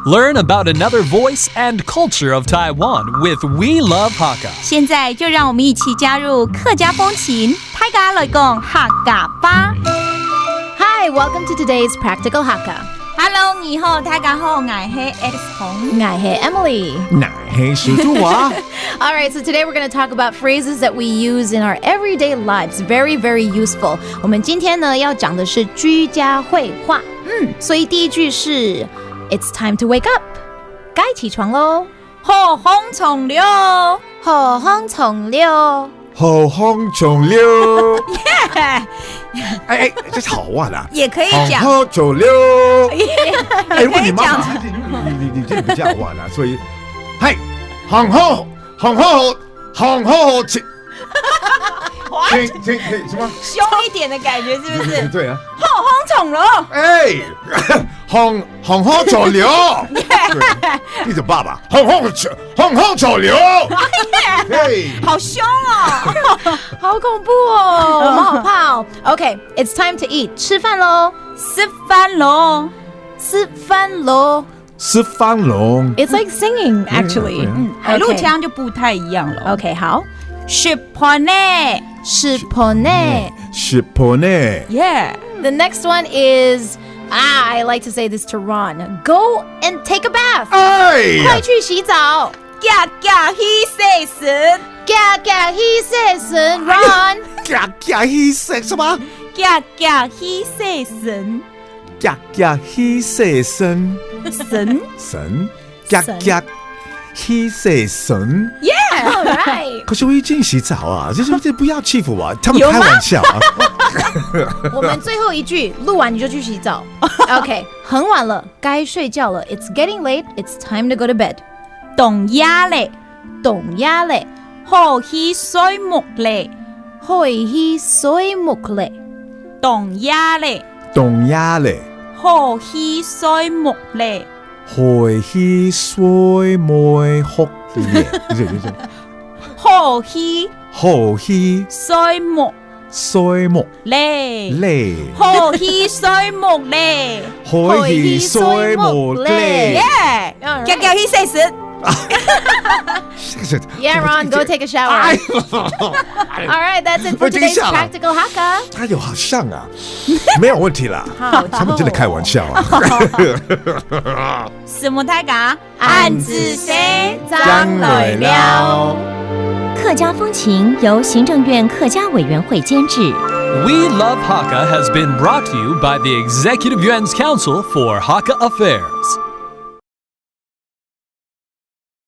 Learn about another voice and culture of Taiwan with We Love Hakka. 现在就让我们一起加入客家风情，大家来讲客家吧。Hi, welcome to today's Practical Hakka.Hello, 你好，大家好，我是 Edison， 我是 Emily， 我是石柱啊。All right, so today we're going to talk about phrases that we use in our everyday lives. Very, very useful. 我们今天呢要讲的是居家会话。所以第一句是 It's time to wake up. 该起床喽。好风从流，好风从流。好风从流。哎，这是好话啦。也可以讲。好风从流。哎，问你妈妈，你这不叫话啦，所以，嗨，好请。请什么？凶一点的感觉是不是？对啊。好风从流。哎，好风从流。你的爸爸，好风从流。好凶哦！好恐怖哦，我们好怕哦。Okay, it's time to eat. 吃饭喽，吃饭喽，吃饭喽。吃饭喽。It's like singing, actually. 海陆腔就不太一样了。Okay, 好。吃破呢，吃破呢，吃破呢。Yeah. The next one is, I like to say this to Ron. Go and take a bath. 哎，快去洗澡。嘎嘎he says， 嘎嘎 he says, Ron. 嘎嘎 he says 什么？嘎嘎 he says， 嘎嘎 he says 神，嘎嘎 he says 神。All right. 可是我已经洗澡啊，这不要欺负我，他们开玩笑啊。我们最后一句录完你就去洗澡。Okay, 很晚了，该睡觉了。It's getting late. It's time to go to bed. 凍呀嘞，凍呀嘞，好去睡木嘞，開去水木嘞，凍呀嘞，凍呀嘞，好去睡木嘞，開去水木學嘞，好去睡木水木嘞，嘞，好去睡木嘞，開去水木嘞。耶，嘎嘎 he says。Yeah, Ron, go take a shower. All right, that's it for today's Practical Hakka. 他有好像啊，没有问题啦。他们真的开玩笑啊。什么太嘎？暗自谁张来了？客家风情由行政院客家委员会监制。We Love Hakka has been brought to you by the Executive Yuan's Council for Hakka Affairs.